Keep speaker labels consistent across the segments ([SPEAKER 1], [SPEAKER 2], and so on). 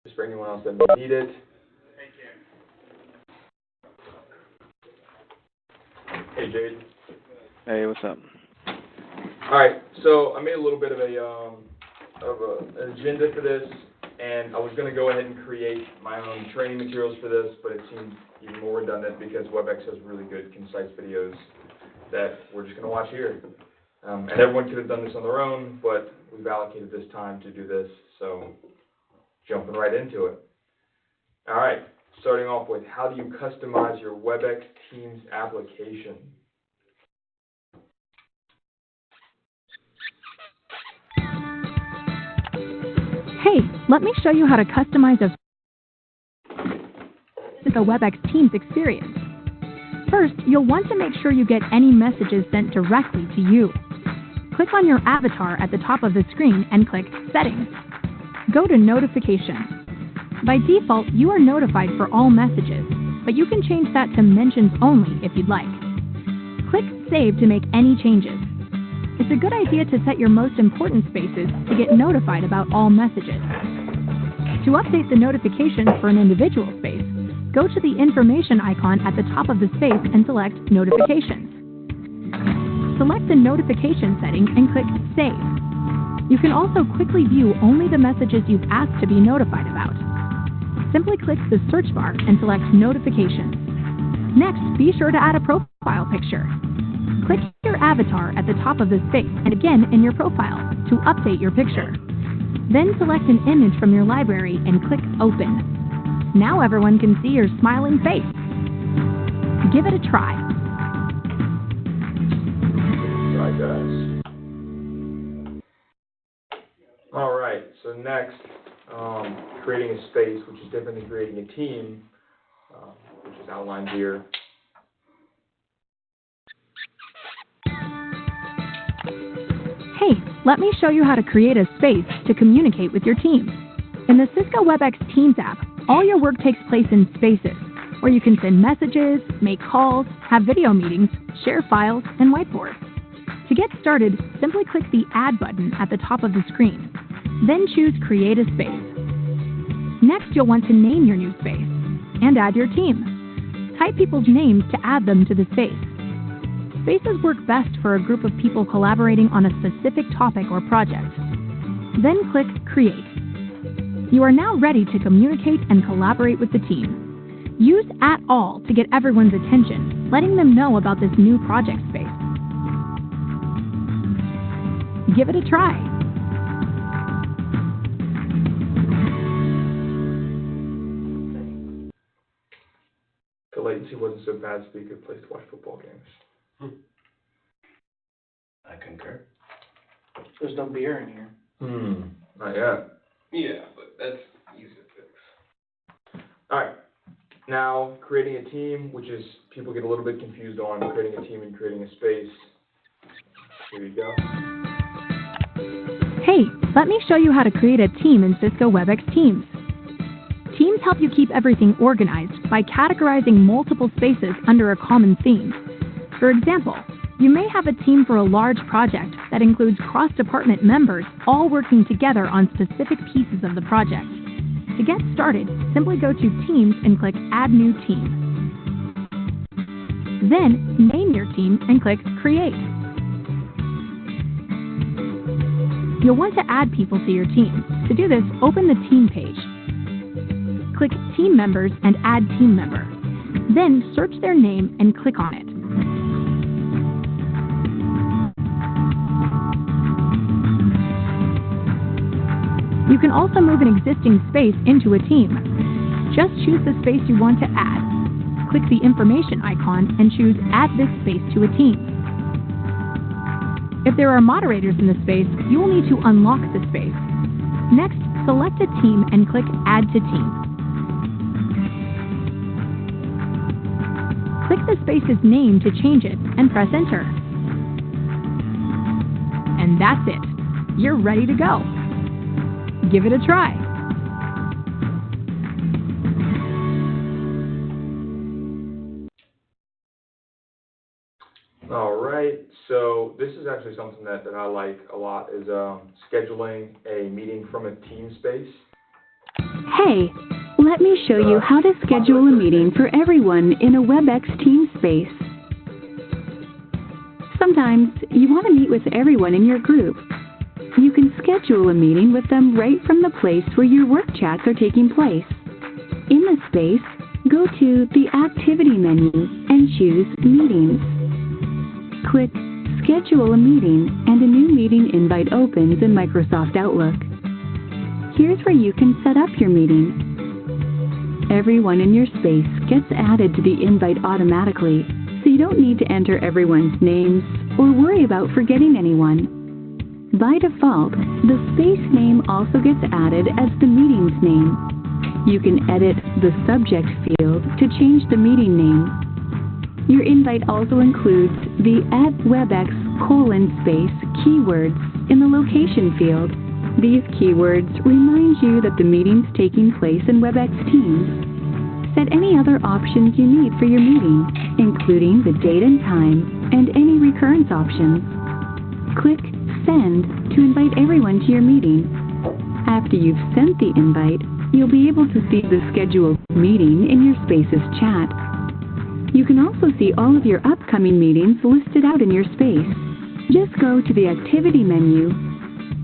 [SPEAKER 1] just for anyone else that may need it. Hey, Jade.
[SPEAKER 2] Hey, what's up?
[SPEAKER 1] All right, so I made a little bit of an agenda for this, and I was going to go ahead and create my own training materials for this, but it seemed even more redundant because Webex has really good, concise videos that we're just going to watch here. And everyone could have done this on their own, but we've allocated this time to do this, so jumping right into it. All right, starting off with, how do you customize your Webex Teams application?
[SPEAKER 3] Hey, let me show you how to customize a Webex Teams experience. First, you'll want to make sure you get any messages sent directly to you. Click on your avatar at the top of the screen and click Settings. Go to Notifications. By default, you are notified for all messages, but you can change that to Mentions Only if you'd like. Click Save to make any changes. It's a good idea to set your most important spaces to get notified about all messages. To update the notifications for an individual space, go to the information icon at the top of the space and select Notifications. Select the notification setting and click Save. You can also quickly view only the messages you've asked to be notified about. Simply click the search bar and select Notifications. Next, be sure to add a profile picture. Click your avatar at the top of the space and again in your profile to update your picture. Then select an image from your library and click Open. Now everyone can see your smiling face. Give it a try.
[SPEAKER 1] Try, guys. All right, so next, creating a space, which is different than creating a team, which is outlined here.
[SPEAKER 3] Hey, let me show you how to create a space to communicate with your team. In the Cisco Webex Teams app, all your work takes place in spaces, where you can send messages, make calls, have video meetings, share files, and whiteboard. To get started, simply click the Add button at the top of the screen. Then choose Create a Space. Next, you'll want to name your new space and add your team. Type people's names to add them to the space. Spaces work best for a group of people collaborating on a specific topic or project. Then click Create. You are now ready to communicate and collaborate with the team. Use @all to get everyone's attention, letting them know about this new project space. Give it a try.
[SPEAKER 1] The latency wasn't so bad, so it'd be a good place to watch football games.
[SPEAKER 4] I concur.
[SPEAKER 5] There's no beer in here.
[SPEAKER 1] Not yet.
[SPEAKER 4] Yeah, but that's easy to fix.
[SPEAKER 1] All right, now creating a team, which is people get a little bit confused on creating a team and creating a space. Here you go.
[SPEAKER 3] Hey, let me show you how to create a team in Cisco Webex Teams. Teams help you keep everything organized by categorizing multiple spaces under a common theme. For example, you may have a team for a large project that includes cross-department members all working together on specific pieces of the project. To get started, simply go to Teams and click Add New Team. Then, name your team and click Create. You'll want to add people to your team. To do this, open the Team page. Click Team Members and Add Team Member. Then, search their name and click on it. You can also move an existing space into a team. Just choose the space you want to add. Click the information icon and choose Add this space to a team. If there are moderators in the space, you will need to unlock the space. Next, select a team and click Add to Team. Click the space's name to change it and press Enter. And that's it. You're ready to go. Give it a try.
[SPEAKER 1] All right, so this is actually something that I like a lot, is scheduling a meeting from a team space.
[SPEAKER 6] Hey, let me show you how to schedule a meeting for everyone in a Webex team space. Sometimes you want to meet with everyone in your group. You can schedule a meeting with them right from the place where your work chats are taking place. In the space, go to the Activity menu and choose Meetings. Click Schedule a Meeting and a new meeting invite opens in Microsoft Outlook. Here's where you can set up your meeting. Everyone in your space gets added to the invite automatically, so you don't need to enter everyone's names or worry about forgetting anyone. By default, the space name also gets added as the meeting's name. You can edit the subject field to change the meeting name. Your invite also includes the @Webex:* keywords in the location field. These keywords remind you that the meeting's taking place in Webex Teams. Set any other options you need for your meeting, including the date and time and any recurrence options. Click Send to invite everyone to your meeting. After you've sent the invite, you'll be able to see the scheduled meeting in your Spaces chat. You can also see all of your upcoming meetings listed out in your space. Just go to the Activity menu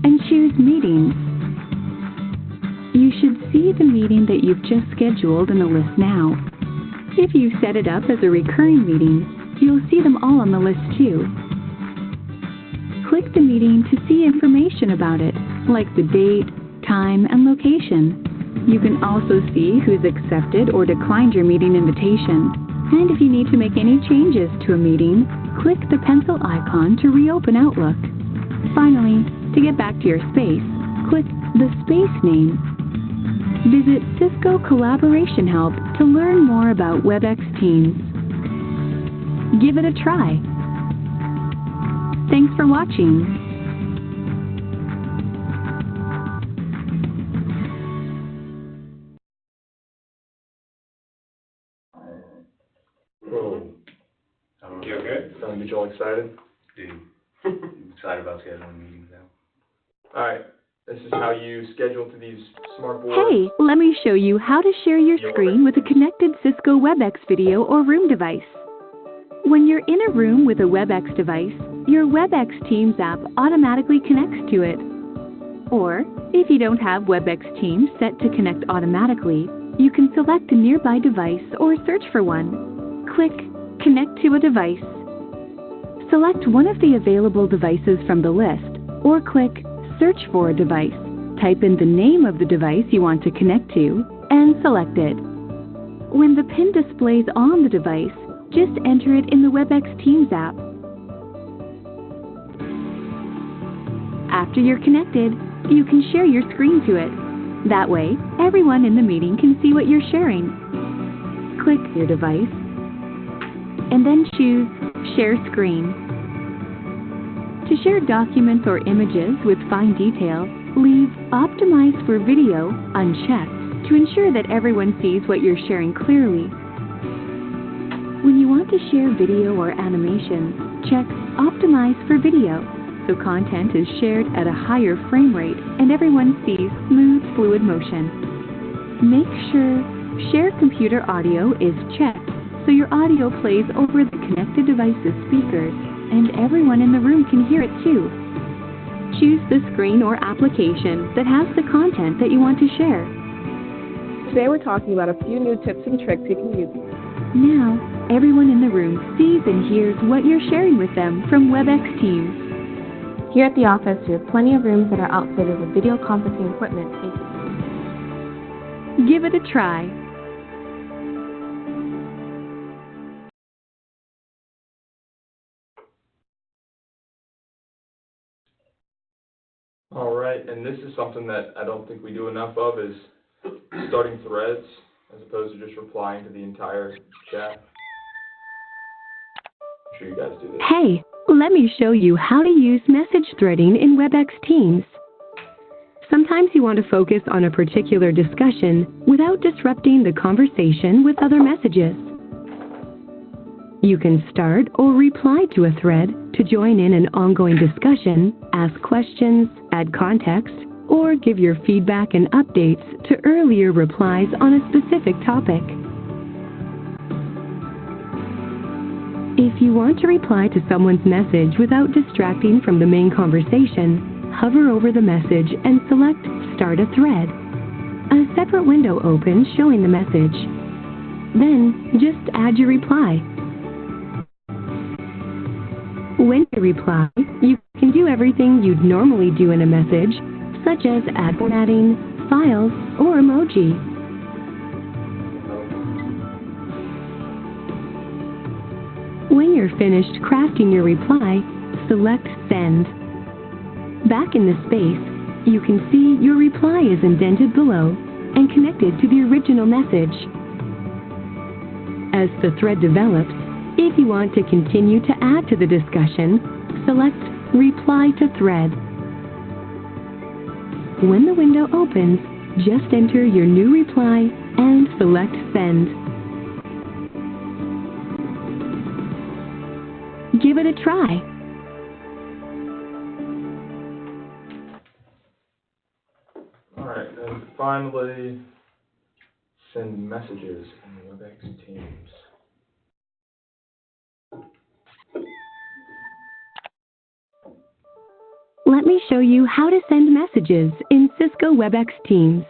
[SPEAKER 6] and choose Meetings. You should see the meeting that you've just scheduled in the list now. If you set it up as a recurring meeting, you'll see them all on the list too. Click the meeting to see information about it, like the date, time, and location. You can also see who's accepted or declined your meeting invitation. And if you need to make any changes to a meeting, click the pencil icon to reopen Outlook. Finally, to get back to your space, click the space name. Visit Cisco Collaboration Help to learn more about Webex Teams. Give it a try. Thanks for watching.
[SPEAKER 1] Whoa.
[SPEAKER 4] You okay?
[SPEAKER 1] Starting to get you all excited?
[SPEAKER 4] Dude, I'm excited about scheduling meetings now.
[SPEAKER 1] Alright, this is how you schedule to these smart boards.
[SPEAKER 6] Hey, let me show you how to share your screen with a connected Cisco Webex video or room device. When you're in a room with a Webex device, your Webex Teams app automatically connects to it. Or, if you don't have Webex Teams set to connect automatically, you can select a nearby device or search for one. Click Connect to a device. Select one of the available devices from the list, or click Search for a device. Type in the name of the device you want to connect to, and select it. When the pin displays on the device, just enter it in the Webex Teams app. After you're connected, you can share your screen to it. That way, everyone in the meeting can see what you're sharing. Click your device, and then choose Share Screen. To share documents or images with fine detail, leave Optimize for Video unchecked to ensure that everyone sees what you're sharing clearly. When you want to share video or animations, check Optimize for Video, so content is shared at a higher frame rate and everyone sees smooth, fluid motion. Make sure Share Computer Audio is checked so your audio plays over the connected device's speakers and everyone in the room can hear it too. Choose the screen or application that has the content that you want to share.
[SPEAKER 7] Today we're talking about a few new tips and tricks you can use.
[SPEAKER 6] Now, everyone in the room sees and hears what you're sharing with them from Webex Teams.
[SPEAKER 7] Here at the office, we have plenty of rooms that are outfitted with video conferencing equipment.
[SPEAKER 6] Give it a try.
[SPEAKER 1] Alright, and this is something that I don't think we do enough of, is starting threads as opposed to just replying to the entire chat. I'm sure you guys do this.
[SPEAKER 6] Hey, let me show you how to use message threading in Webex Teams. Sometimes you want to focus on a particular discussion without disrupting the conversation with other messages. You can start or reply to a thread to join in an ongoing discussion, ask questions, add context, or give your feedback and updates to earlier replies on a specific topic. If you want to reply to someone's message without distracting from the main conversation, hover over the message and select Start a Thread. A separate window opens showing the message. Then, just add your reply. When you reply, you can do everything you'd normally do in a message, such as add formatting, files, or emoji. When you're finished crafting your reply, select Send. Back in the space, you can see your reply is indented below and connected to the original message. As the thread develops, if you want to continue to add to the discussion, select Reply to Thread. When the window opens, just enter your new reply and select Send. Give it a try.
[SPEAKER 1] Alright, and finally, send messages in Webex Teams.
[SPEAKER 6] Let me show you how to send messages in Cisco Webex Teams.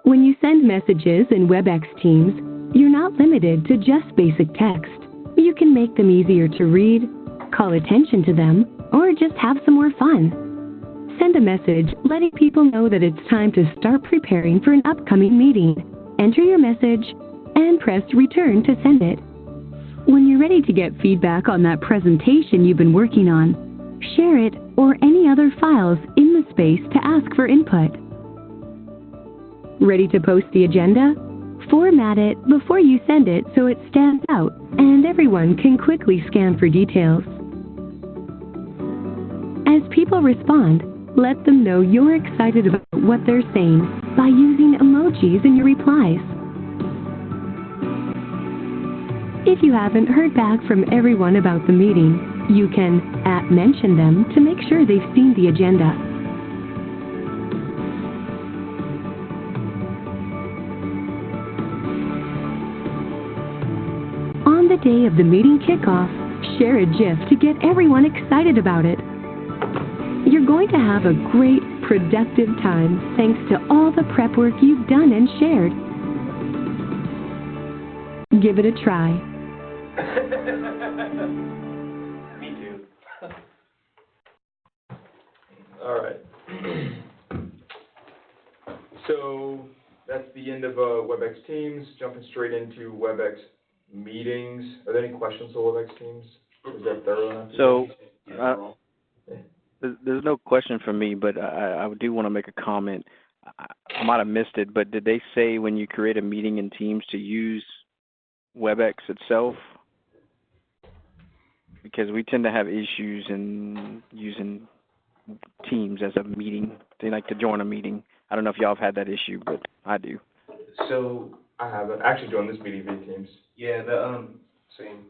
[SPEAKER 6] When you send messages in Webex Teams, you're not limited to just basic text. You can make them easier to read, call attention to them, or just have some more fun. Send a message letting people know that it's time to start preparing for an upcoming meeting. Enter your message and press Return to send it. When you're ready to get feedback on that presentation you've been working on, share it or any other files in the space to ask for input. Ready to post the agenda? Format it before you send it so it stands out and everyone can quickly scan for details. As people respond, let them know you're excited about what they're saying by using emojis in your replies. If you haven't heard back from everyone about the meeting, you can @mention them to make sure they've seen the agenda. On the day of the meeting kickoff, share a GIF to get everyone excited about it. You're going to have a great, productive time thanks to all the prep work you've done and shared. Give it a try.
[SPEAKER 4] Me too.
[SPEAKER 1] Alright. So, that's the end of Webex Teams. Jumping straight into Webex Meetings. Are there any questions on Webex Teams? Is that thorough enough?
[SPEAKER 2] So,
[SPEAKER 1] Yeah.
[SPEAKER 2] there's no question from me, but I do want to make a comment. I might have missed it, but did they say when you create a meeting in Teams to use Webex itself? Because we tend to have issues in using Teams as a meeting. They like to join a meeting. I don't know if y'all have had that issue, but I do.
[SPEAKER 4] So,
[SPEAKER 1] I haven't actually joined this meeting via Teams.
[SPEAKER 4] yeah, same.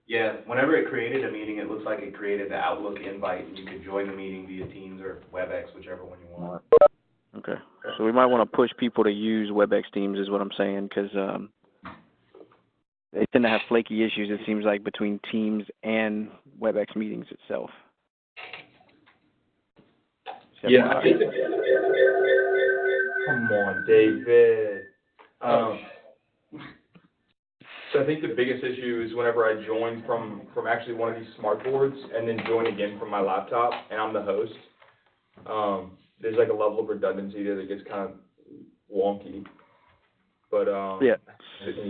[SPEAKER 4] Yeah, whenever it created a meeting, it looks like it created the Outlook invite, and you could join the meeting via Teams or Webex, whichever one you want.
[SPEAKER 2] Okay. So we might want to push people to use Webex Teams is what I'm saying, because they tend to have flaky issues, it seems like, between Teams and Webex meetings itself.
[SPEAKER 1] Yeah, I think come on, David. So I think the biggest issue is whenever I join from actually one of these smart boards and then join again from my laptop and I'm the host, there's like a level of redundancy there that gets kind of wonky. But
[SPEAKER 2] yeah.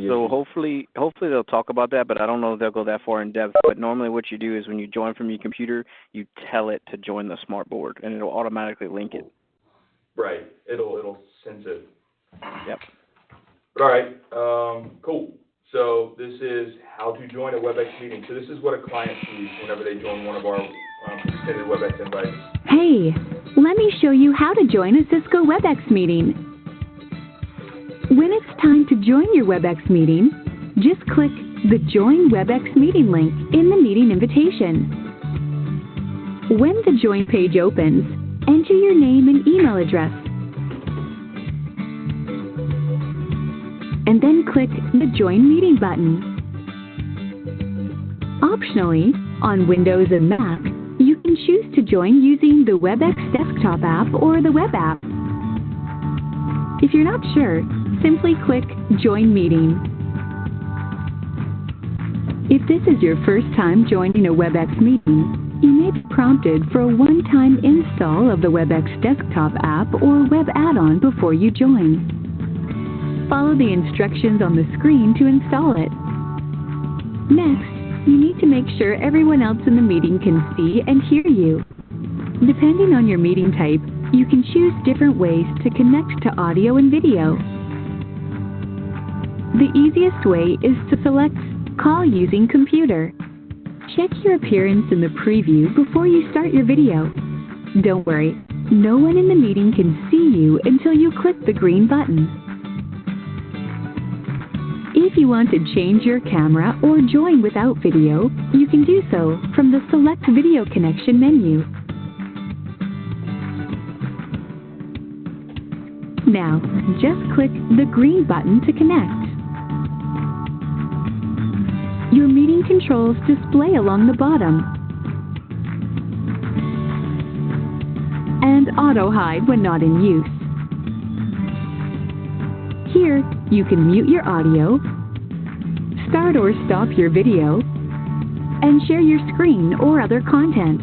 [SPEAKER 2] So hopefully they'll talk about that, but I don't know if they'll go that far in depth. But normally what you do is when you join from your computer, you tell it to join the smart board, and it'll automatically link it.
[SPEAKER 1] Right. It'll sense it.
[SPEAKER 2] Yep.
[SPEAKER 1] But all right. Cool. So this is how to join a WebEx meeting. So this is what a client sees whenever they join one of our extended WebEx invites.
[SPEAKER 3] Hey, let me show you how to join a Cisco WebEx meeting. When it's time to join your WebEx meeting, just click the Join WebEx Meeting link in the meeting invitation. When the Join page opens,
[SPEAKER 6] enter your name and email address, and then click the Join Meeting button. Optionally, on Windows and Mac, you can choose to join using the Webex desktop app or the web app. If you're not sure, simply click Join Meeting. If this is your first time joining a Webex meeting, you may be prompted for a one-time install of the Webex desktop app or web add-on before you join. Follow the instructions on the screen to install it. Next, you need to make sure everyone else in the meeting can see and hear you. Depending on your meeting type, you can choose different ways to connect to audio and video. The easiest way is to select Call using Computer. Check your appearance in the preview before you start your video. Don't worry, no one in the meeting can see you until you click the green button. If you want to change your camera or join without video, you can do so from the Select Video Connection menu. Now, just click the green button to connect. Your meeting controls display along the bottom and auto-hide when not in use. Here, you can mute your audio, start or stop your video, and share your screen or other content.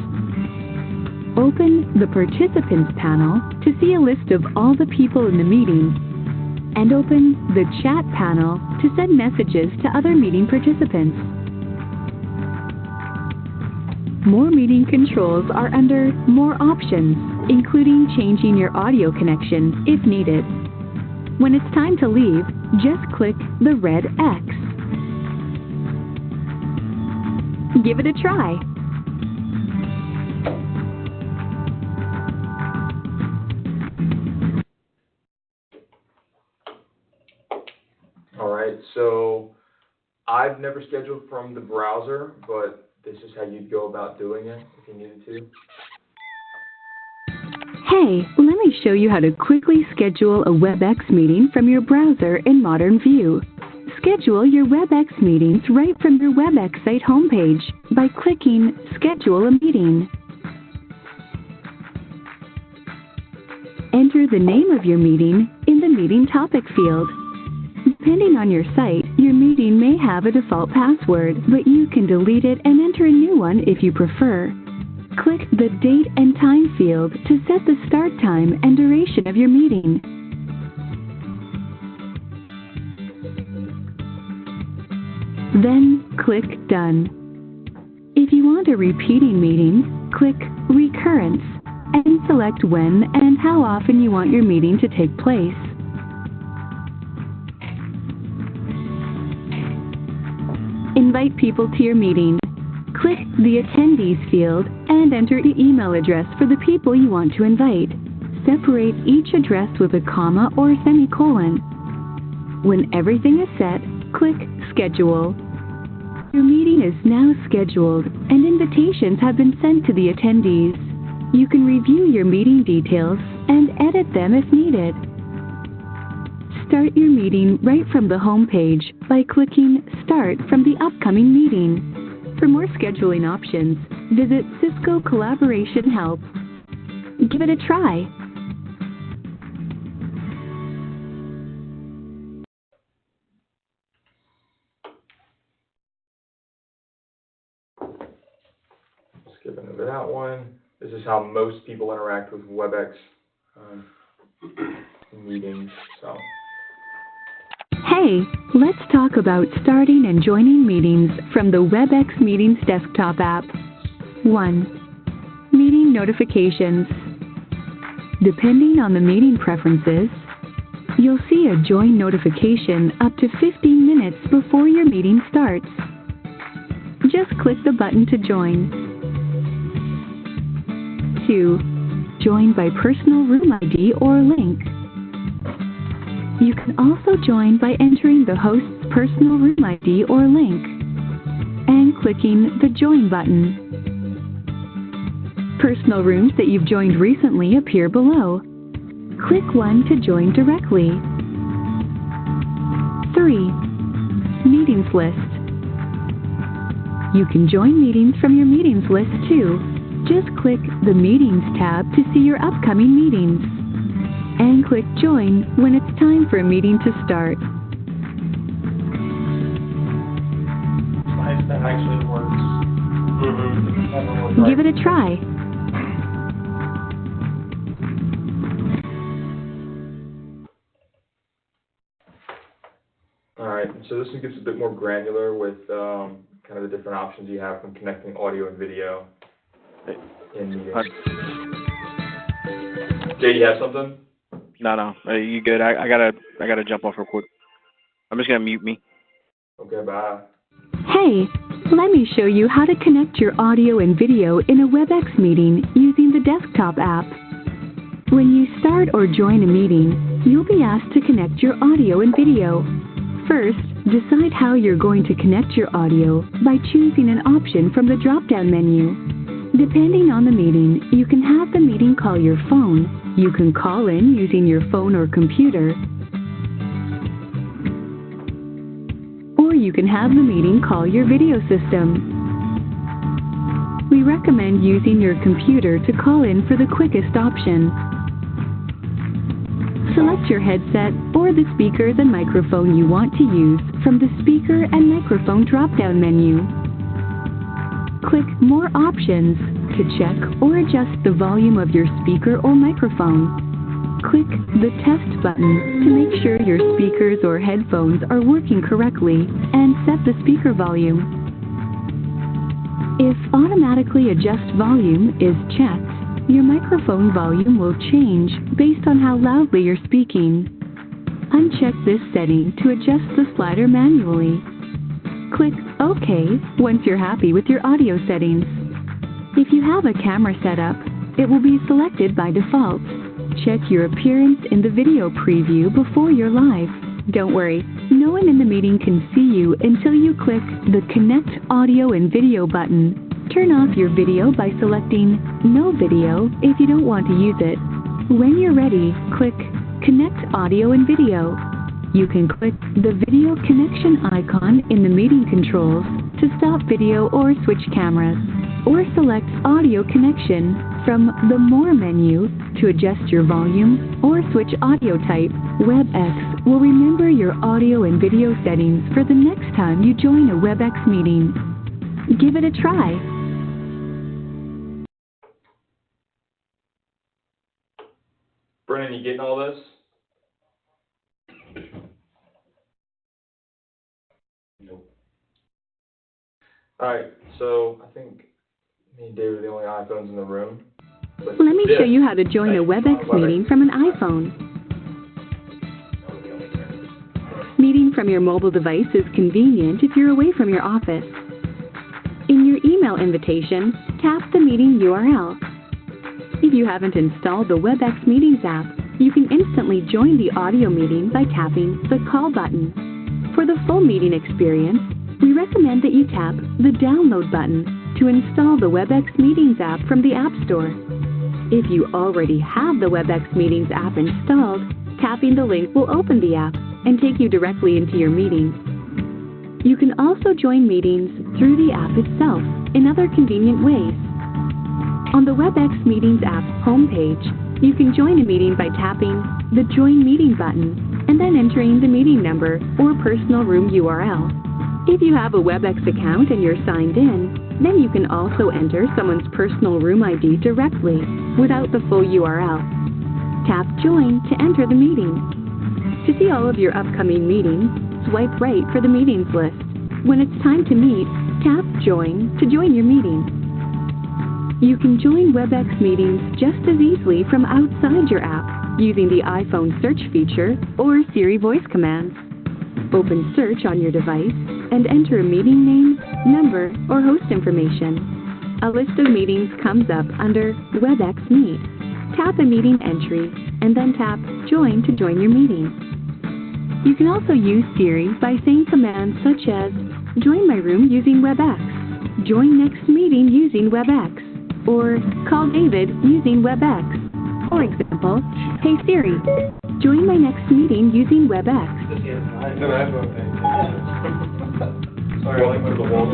[SPEAKER 6] Open the Participants panel to see a list of all the people in the meeting, and open the Chat panel to send messages to other meeting participants. More meeting controls are under More Options, including changing your audio connection if needed. When it's time to leave, just click the red X. Give it a try.
[SPEAKER 1] All right, so I've never scheduled from the browser, but this is how you'd go about doing it if you needed to.
[SPEAKER 6] Hey, let me show you how to quickly schedule a Webex meeting from your browser in Modern View. Schedule your Webex meetings right from your Webex site homepage by clicking Schedule a Meeting. Enter the name of your meeting in the Meeting Topic field. Depending on your site, your meeting may have a default password, but you can delete it and enter a new one if you prefer. Click the Date and Time field to set the start time and duration of your meeting. Then click Done. If you want a repeating meeting, click Recurrence and select when and how often you want your meeting to take place. Invite people to your meeting. Click the Attendees field and enter the email address for the people you want to invite. Separate each address with a comma or a semicolon. When everything is set, click Schedule. Your meeting is now scheduled and invitations have been sent to the attendees. You can review your meeting details and edit them if needed. Start your meeting right from the home page by clicking Start from the upcoming meeting. For more scheduling options, visit Cisco Collaboration Help. Give it a try.
[SPEAKER 1] Skipping over that one. This is how most people interact with Webex meetings. So.
[SPEAKER 6] Hey, let's talk about starting and joining meetings from the Webex Meetings desktop app. 1. Meeting notifications. Depending on the meeting preferences, you'll see a join notification up to 15 minutes before your meeting starts. Just click the button to join. 2. Join by personal room ID or link. You can also join by entering the host's personal room ID or link and clicking the Join button. personal rooms that you've joined recently appear below. Click one to join directly. 3. Meetings list. You can join meetings from your meetings list too. Just click the Meetings tab to see your upcoming meetings. And click Join when it's time for a meeting to start.
[SPEAKER 5] Nice, that actually works.
[SPEAKER 6] Give it a try.
[SPEAKER 1] All right, so this one gets a bit more granular with kind of the different options you have from connecting audio and video in meetings. Jay, you have something?
[SPEAKER 2] No, you good? I gotta jump off real quick. I'm just gonna mute me.
[SPEAKER 1] Okay, bye.
[SPEAKER 6] Hey, let me show you how to connect your audio and video in a Webex meeting using the desktop app. When you start or join a meeting, you'll be asked to connect your audio and video. First, decide how you're going to connect your audio by choosing an option from the drop-down menu. Depending on the meeting, you can have the meeting call your phone, you can call in using your phone or computer, or you can have the meeting call your video system. We recommend using your computer to call in for the quickest option. Select your headset or the speakers and microphone you want to use from the Speaker and Microphone drop-down menu. Click More Options to check or adjust the volume of your speaker or microphone. Click the Test button to make sure your speakers or headphones are working correctly and set the speaker volume. If Automatically Adjust Volume is checked, your microphone volume will change based on how loudly you're speaking. Uncheck this setting to adjust the slider manually. Click OK once you're happy with your audio settings. If you have a camera set up, it will be selected by default. Check your appearance in the video preview before you're live. Don't worry, no one in the meeting can see you until you click the Connect Audio and Video button. Turn off your video by selecting No Video if you don't want to use it. When you're ready, click Connect Audio and Video. You can click the video connection icon in the meeting controls to stop video or switch cameras, or select Audio Connection from the More menu to adjust your volume or switch audio type. Webex will remember your audio and video settings for the next time you join a Webex meeting. Give it a try.
[SPEAKER 1] Brennan, you getting all this?
[SPEAKER 4] Nope.
[SPEAKER 1] All right, so I think me and Dave are the only iPhones in the room. But
[SPEAKER 6] Let me
[SPEAKER 1] this-
[SPEAKER 6] show you how to join a Webex meeting from an iPhone. Meeting from your mobile device is convenient if you're away from your office. In your email invitation, tap the meeting URL. If you haven't installed the Webex Meetings app, you can instantly join the audio meeting by tapping the Call button. For the full meeting experience, we recommend that you tap the Download button to install the Webex Meetings app from the App Store. If you already have the Webex Meetings app installed, tapping the link will open the app and take you directly into your meeting. You can also join meetings through the app itself in other convenient ways. On the Webex Meetings app homepage, you can join a meeting by tapping the Join Meeting button and then entering the meeting number or personal room URL. If you have a Webex account and you're signed in, then you can also enter someone's personal room ID directly without the full URL. Tap Join to enter the meeting. To see all of your upcoming meetings, swipe right for the meetings list. When it's time to meet, tap Join to join your meeting. You can join Webex meetings just as easily from outside your app using the iPhone search feature or Siri voice commands. Open Search on your device and enter a meeting name, number, or host information. A list of meetings comes up under Webex Meet. Tap a meeting entry and then tap Join to join your meeting. You can also use Siri by saying commands such as Join my room using Webex, Join next meeting using Webex, or call David using Webex. For example, hey Siri, join my next meeting using Webex.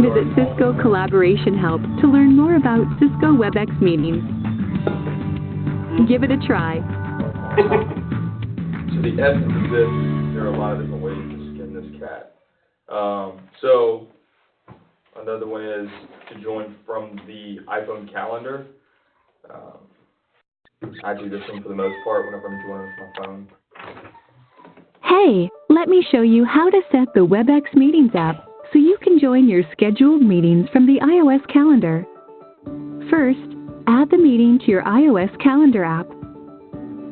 [SPEAKER 6] Visit Cisco Collaboration Help to learn more about Cisco Webex meetings. Give it a try.
[SPEAKER 1] So the essence of this, there are a lot of different ways to skin this cat. So another one is to join from the iPhone calendar. I do this one for the most part whenever I'm joining with my phone.
[SPEAKER 6] Hey, let me show you how to set the Webex Meetings app so you can join your scheduled meetings from the iOS calendar. First, add the meeting to your iOS calendar app.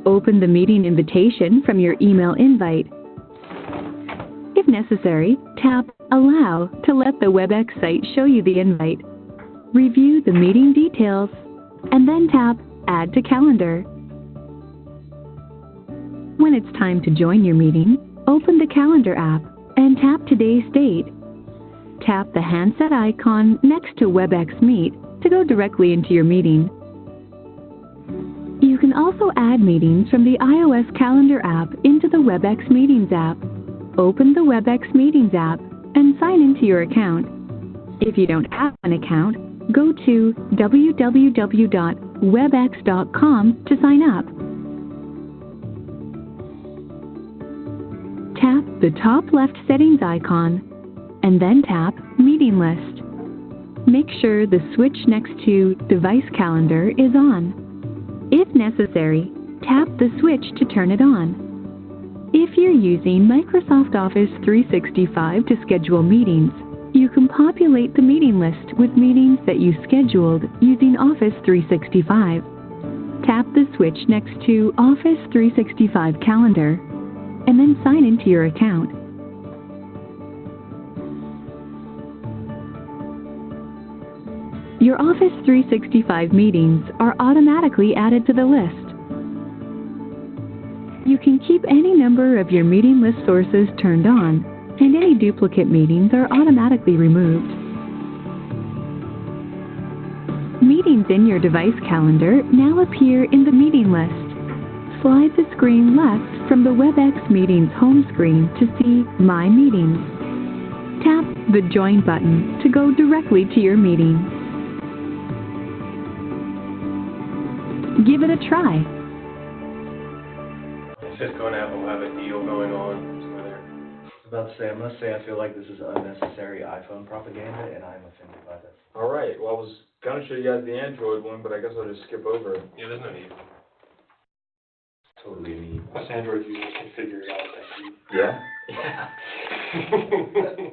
[SPEAKER 6] Open the meeting invitation from your email invite. If necessary, tap Allow to let the Webex site show you the invite. Review the meeting details, and then tap Add to Calendar. When it's time to join your meeting, open the Calendar app and tap today's date. Tap the handset icon next to Webex Meet to go directly into your meeting. You can also add meetings from the iOS Calendar app into the Webex Meetings app. Open the Webex Meetings app and sign into your account. If you don't have an account, go to www.webex.com to sign up. Tap the top left settings icon and then tap Meeting List. Make sure the switch next to Device Calendar is on. If necessary, tap the switch to turn it on. If you're using Microsoft Office 365 to schedule meetings, you can populate the meeting list with meetings that you scheduled using Office 365. Tap the switch next to Office 365 Calendar, and then sign into your account. Your Office 365 meetings are automatically added to the list. You can keep any number of your meeting list sources turned on, and any duplicate meetings are automatically removed. Meetings in your device calendar now appear in the meeting list. Slide the screen left from the Webex Meetings home screen to see My Meetings. Tap the Join button to go directly to your meeting. Give it a try.
[SPEAKER 5] Cisco and Apple have a deal going on.
[SPEAKER 4] I was about to say, I must say, I feel like this is unnecessary iPhone propaganda, and I'm offended by this.
[SPEAKER 1] All right, well, I was gonna show you guys the Android one, but I guess I'll just skip over it.
[SPEAKER 5] Yeah, there's no need.
[SPEAKER 4] Totally a need.
[SPEAKER 5] Us Android users can figure it out, thank
[SPEAKER 1] Yeah?
[SPEAKER 5] you.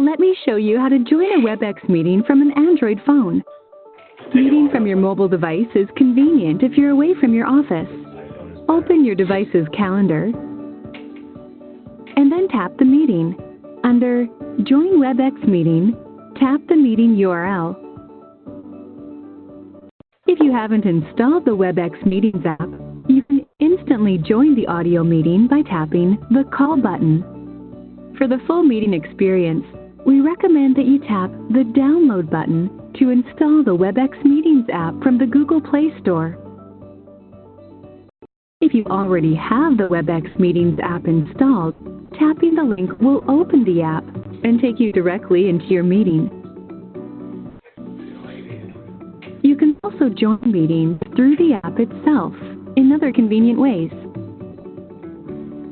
[SPEAKER 6] Let me show you how to join a Webex meeting from an Android phone. Meeting from your mobile device is convenient if you're away from your office. Open your device's calendar, and then tap the meeting. Under Join Webex Meeting, tap the meeting URL. If you haven't installed the Webex Meetings app, you can instantly join the audio meeting by tapping the Call button. For the full meeting experience, we recommend that you tap the Download button to install the Webex Meetings app from the Google Play Store. If you already have the Webex Meetings app installed, tapping the link will open the app and take you directly into your meeting. You can also join meetings through the app itself in other convenient ways.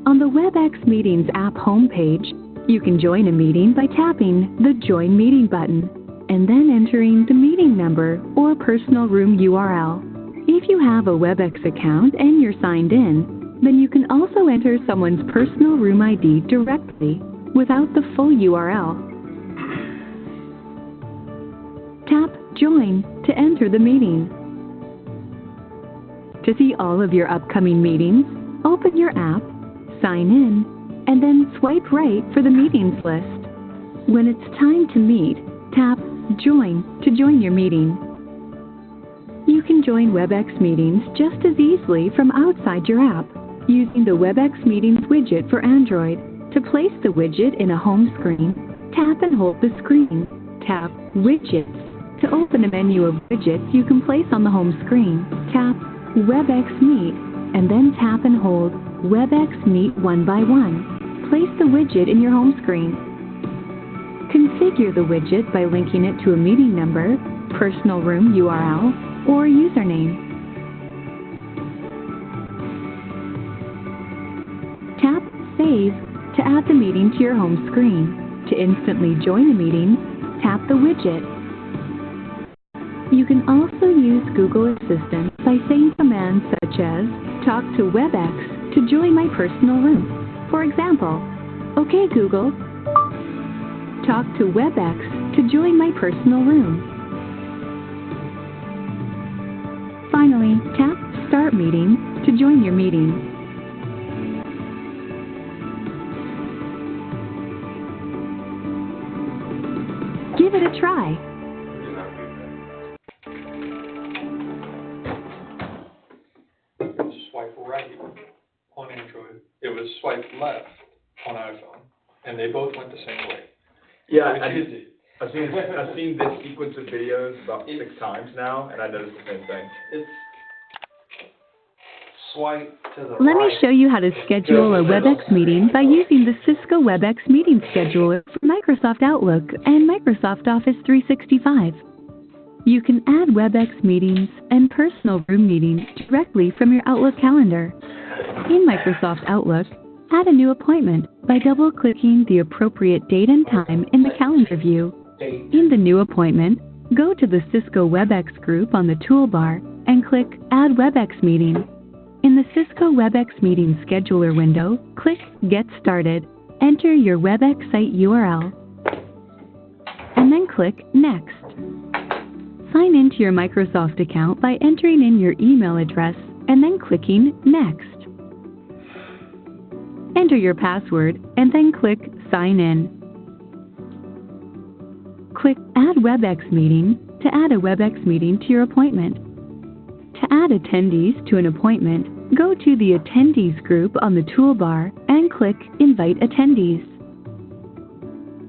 [SPEAKER 6] On the Webex Meetings app homepage, you can join a meeting by tapping the Join Meeting button and then entering the meeting number or personal room URL. If you have a Webex account and you're signed in, then you can also enter someone's personal room ID directly without the full URL. Tap Join to enter the meeting. To see all of your upcoming meetings, open your app, sign in, and then swipe right for the meetings list. When it's time to meet, tap Join to join your meeting. You can join Webex meetings just as easily from outside your app using the Webex Meetings widget for Android. To place the widget in a home screen, tap and hold the screen. Tap Widgets To open a menu of widgets you can place on the home screen, tap Webex Meet, and then tap and hold Webex Meet 1 by 1. Place the widget in your home screen. Configure the widget by linking it to a meeting number, personal room URL, or username. Tap Save to add the meeting to your home screen. To instantly join a meeting, tap the widget. You can also use Google Assistant by saying commands such as Talk to Webex to join my personal room. For example, OK Google, talk to Webex to join my personal room. Finally, tap Start Meeting to join your meeting. Give it a try.
[SPEAKER 5] Swipe right on Android. It was swipe left on iPhone, and they both went the same way.
[SPEAKER 1] Yeah,
[SPEAKER 5] Which is it?
[SPEAKER 1] I've seen this sequence of videos about 6 times now, and I noticed the same thing.
[SPEAKER 4] It's swipe to the
[SPEAKER 6] Let
[SPEAKER 4] right.
[SPEAKER 6] me show you how to schedule a Webex meeting by using the Cisco Webex Meeting Scheduler for Microsoft Outlook and Microsoft Office 365. You can add Webex meetings and personal room meetings directly from your Outlook calendar. In Microsoft Outlook, add a new appointment by double-clicking the appropriate date and time in the calendar view. In the new appointment, go to the Cisco Webex group on the toolbar and click Add Webex Meeting. In the Cisco Webex Meeting Scheduler window, click Get Started, enter your Webex site URL, and then click Next. Sign into your Microsoft account by entering in your email address and then clicking Next. Enter your password and then click Sign In. Click Add Webex Meeting to add a Webex meeting to your appointment. To add attendees to an appointment, go to the Attendees group on the toolbar and click Invite Attendees.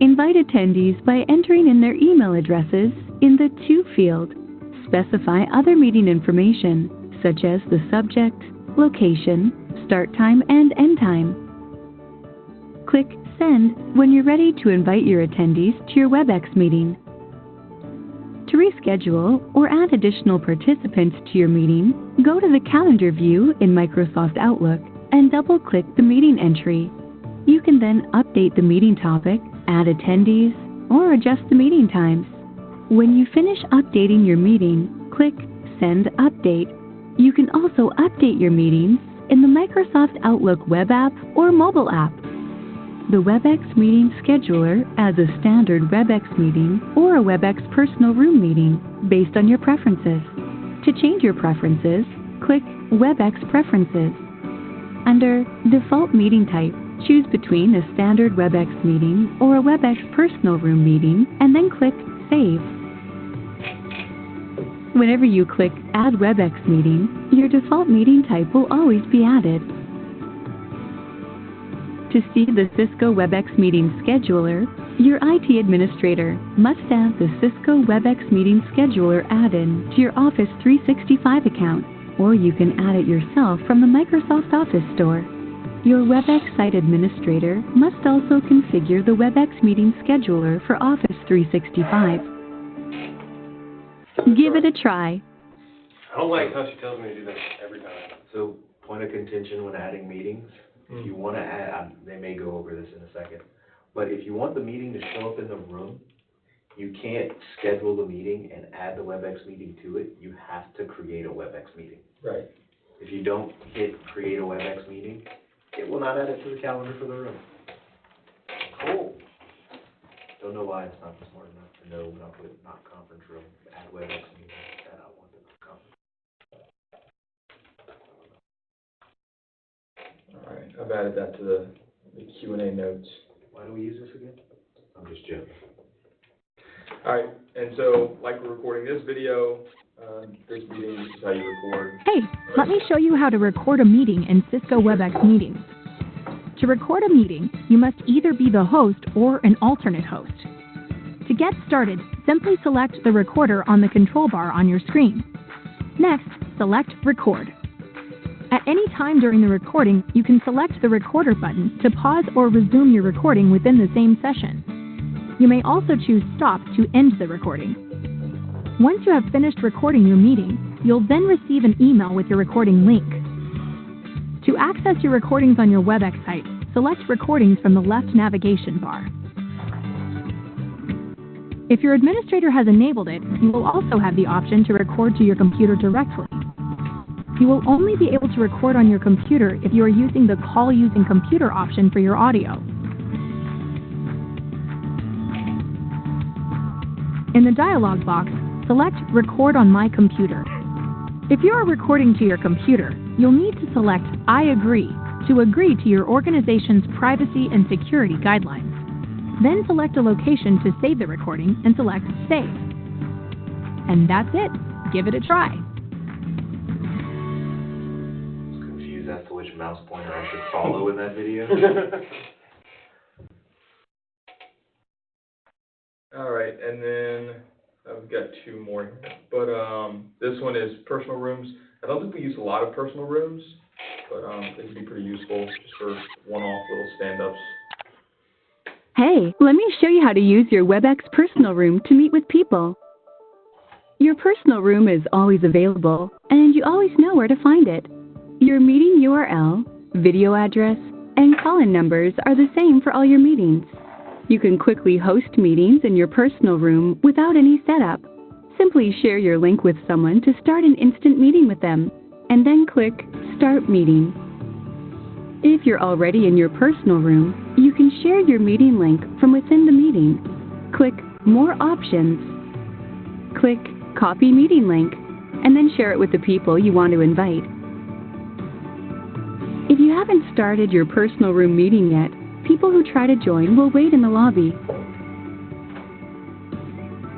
[SPEAKER 6] Invite attendees by entering in their email addresses in the To field. Specify other meeting information, such as the subject, location, start time, and end time. Click Send when you're ready to invite your attendees to your Webex meeting. To reschedule or add additional participants to your meeting, go to the Calendar view in Microsoft Outlook and double-click the meeting entry. You can then update the meeting topic, add attendees, or adjust the meeting times. When you finish updating your meeting, click Send Update. You can also update your meetings in the Microsoft Outlook web app or mobile app. The Webex Meeting Scheduler adds a standard Webex meeting or a Webex personal room meeting based on your preferences. To change your preferences, click Webex Preferences. Under Default Meeting Type, choose between a standard Webex meeting or a Webex personal room meeting, and then click Save. Whenever you click Add Webex Meeting, your default meeting type will always be added. To see the Cisco Webex Meeting Scheduler, your IT administrator must add the Cisco Webex Meeting Scheduler add-in to your Office 365 account, or you can add it yourself from the Microsoft Office Store. Your Webex site administrator must also configure the Webex Meeting Scheduler for Office 365. Give it a try.
[SPEAKER 5] I don't like how she tells me to do that every time.
[SPEAKER 4] So, point of contention when adding meetings, if you want to add, they may go over this in a second, but if you want the meeting to show up in the room, you can't schedule the meeting and add the Webex meeting to it. You have to create a Webex meeting.
[SPEAKER 1] Right.
[SPEAKER 4] If you don't hit Create a Webex meeting, it will not add it to the calendar for the room.
[SPEAKER 5] Cool.
[SPEAKER 4] Don't know why it's not smart enough to know when I put not conference room, add Webex meeting, that I want the conference.
[SPEAKER 1] All right, I've added that to the Q&A notes.
[SPEAKER 4] Why do we use this again? I'm just joking.
[SPEAKER 1] All right, and so like we're recording this video, this meeting, this is how you record.
[SPEAKER 3] Hey, let me show you how to record a meeting in Cisco Webex Meetings. To record a meeting, you must either be the host or an alternate host. To get started, simply select the recorder on the control bar on your screen. Next, select Record. At any time during the recording, you can select the recorder button to pause or resume your recording within the same session. You may also choose Stop to end the recording. Once you have finished recording your meeting, you'll then receive an email with your recording link. To access your recordings on your Webex site, select Recordings from the left navigation bar. If your administrator has enabled it, you will also have the option to record to your computer directly. You will only be able to record on your computer if you are using the Call Using Computer option for your audio. In the dialog box, select Record on My Computer. If you are recording to your computer, you'll need to select I agree to agree to your organization's privacy and security guidelines. Then select a location to save the recording and select Save. And that's it. Give it a try.
[SPEAKER 4] Confused as to which mouse pointer I should follow in that video.
[SPEAKER 1] All right, and then I've got two more here, but this one is personal rooms. I don't think we use a lot of personal rooms, but it could be pretty useful just for one-off little stand-ups.
[SPEAKER 6] Hey, let me show you how to use your Webex personal room to meet with people. Your personal room is always available, and you always know where to find it. Your meeting URL, video address, and call-in numbers are the same for all your meetings. You can quickly host meetings in your personal room without any setup. Simply share your link with someone to start an instant meeting with them, and then click Start Meeting. If you're already in your personal room, you can share your meeting link from within the meeting. Click More Options. Click Copy Meeting Link, and then share it with the people you want to invite. If you haven't started your personal room meeting yet, people who try to join will wait in the lobby.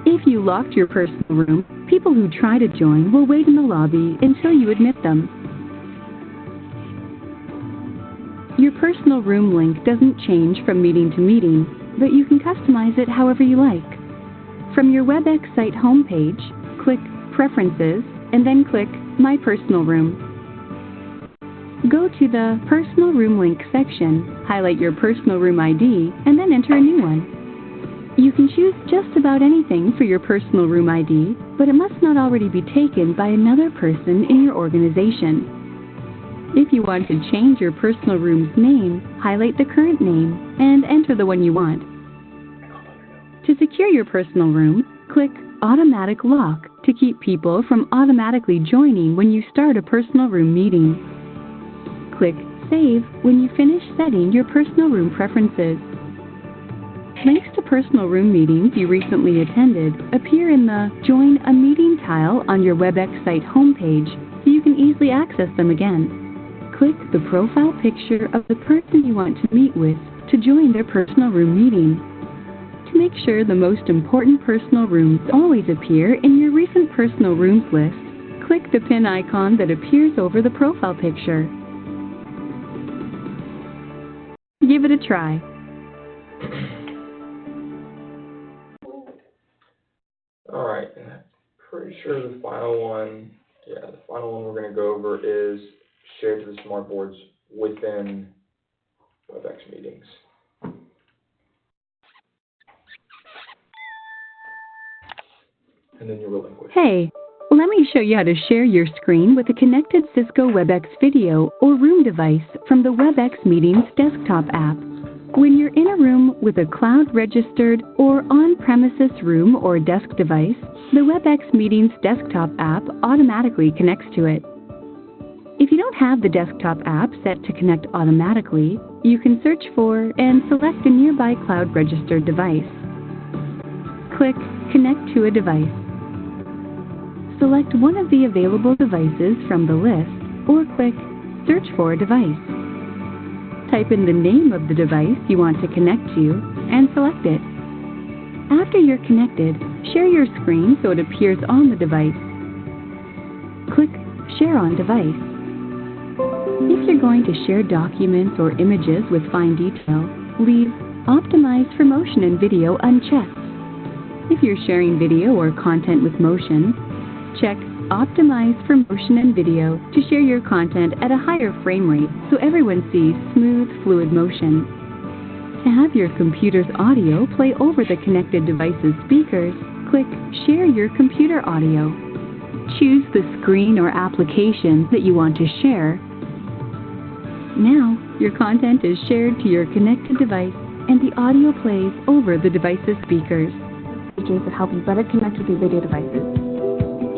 [SPEAKER 6] If you locked your personal room, people who try to join will wait in the lobby until you admit them. Your personal room link doesn't change from meeting to meeting, but you can customize it however you like. From your Webex site homepage, click Preferences, and then click My Personal Room. Go to the Personal Room Link section, highlight your personal room ID, and then enter a new one. You can choose just about anything for your personal room ID, but it must not already be taken by another person in your organization. If you want to change your personal room's name, highlight the current name and enter the one you want. To secure your personal room, click Automatic Lock to keep people from automatically joining when you start a personal room meeting. Click Save when you finish setting your personal room preferences. Links to personal room meetings you recently attended appear in the Join a Meeting tile on your Webex site homepage, so you can easily access them again. Click the profile picture of the person you want to meet with to join their personal room meeting. To make sure the most important personal rooms always appear in your recent personal rooms list, click the pin icon that appears over the profile picture. Give it a try.
[SPEAKER 1] All right, and I'm pretty sure the final one we're going to go over is share to the smart boards within Webex meetings. And then you relinquish.
[SPEAKER 6] Hey, let me show you how to share your screen with a connected Cisco Webex video or room device from the Webex Meetings desktop app. When you're in a room with a cloud-registered or on-premises room or desk device, the Webex Meetings desktop app automatically connects to it. If you don't have the desktop app set to connect automatically, you can search for and select a nearby cloud-registered device. Click Connect to a device. Select one of the available devices from the list or click Search for a device. Type in the name of the device you want to connect to and select it. After you're connected, share your screen so it appears on the device. Click Share on Device. If you're going to share documents or images with fine detail, leave Optimize for Motion and Video unchecked. If you're sharing video or content with motion, check Optimize for Motion and Video to share your content at a higher frame rate so everyone sees smooth, fluid motion. To have your computer's audio play over the connected device's speakers, click Share Your Computer Audio. Choose the screen or application that you want to share. Now, your content is shared to your connected device and the audio plays over the device's speakers.
[SPEAKER 7] Features that help you better connect with your video devices.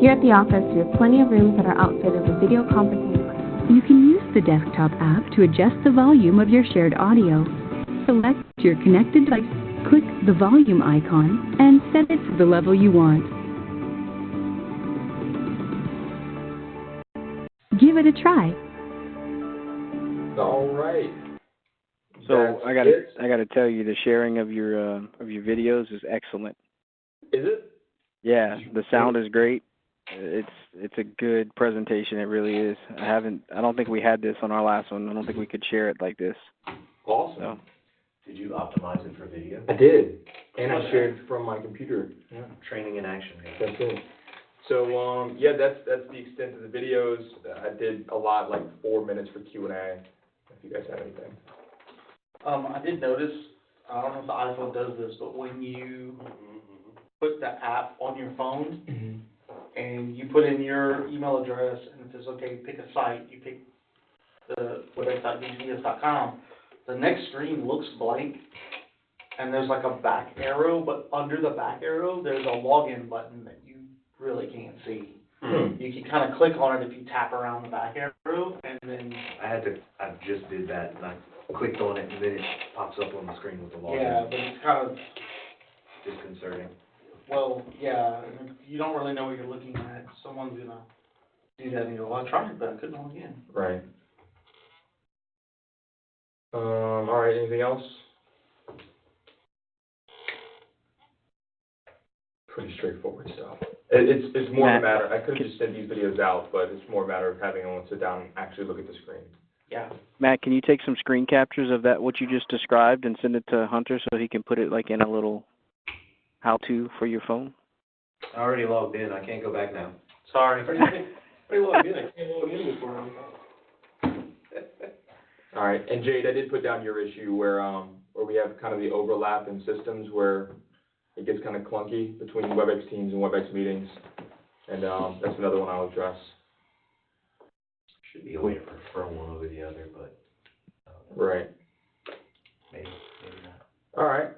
[SPEAKER 7] Here at the office, we have plenty of rooms that are outfitted with video conferencing equipment.
[SPEAKER 6] You can use the desktop app to adjust the volume of your shared audio. Select your connected device, click the volume icon, and set it to the level you want. Give it a try.
[SPEAKER 1] All right.
[SPEAKER 2] So
[SPEAKER 1] That's
[SPEAKER 2] I gotta tell you, the sharing of your videos is excellent.
[SPEAKER 1] Is it?
[SPEAKER 2] Yeah, the sound is great. It's a good presentation. It really is. I don't think we had this on our last one. I don't think we could share it like this.
[SPEAKER 1] Awesome.
[SPEAKER 2] So.
[SPEAKER 4] Did you optimize it for video?
[SPEAKER 1] I did, and I shared from my computer. Yeah.
[SPEAKER 4] Training in action, guys.
[SPEAKER 1] That's it. So, yeah, that's the extent of the videos. I did a lot, like 4 minutes for Q&A, if you guys have anything.
[SPEAKER 8] I did notice, I don't know if the iPhone does this, but when you put the app on your phone and you put in your email address and it says, okay, pick a site, you pick the webex.dgds.com, the next screen looks blank and there's like a back arrow, but under the back arrow, there's a login button that you really can't see. You can kind of click on it if you tap around the back arrow, and then...
[SPEAKER 4] I just did that, and I clicked on it, and then it pops up on the screen with the login.
[SPEAKER 8] Yeah, but it's kind of...
[SPEAKER 4] disconcerting.
[SPEAKER 8] Well, yeah, and if you don't really know what you're looking at, someone's gonna do that and you go, well, I tried, but I couldn't log in.
[SPEAKER 1] Right. All right, anything else? Pretty straightforward stuff. It's more of a matter, I could have just sent these videos out, but it's more a matter of having everyone sit down and actually look at the screen.
[SPEAKER 8] Yeah.
[SPEAKER 2] Matt, can you take some screen captures of that, what you just described, and send it to Hunter so he can put it like in a little how-to for your phone?
[SPEAKER 4] I already logged in. I can't go back now.
[SPEAKER 8] Sorry.
[SPEAKER 5] Pretty logged in, I can't log in before I'm
[SPEAKER 1] All right, and Jade, I did put down your issue where we have kind of the overlap in systems where it gets kind of clunky between Webex Teams and Webex meetings, and that's another one I'll address.
[SPEAKER 4] Should be a way to prefer one over the other, but
[SPEAKER 1] Right.
[SPEAKER 4] maybe not.
[SPEAKER 1] All right.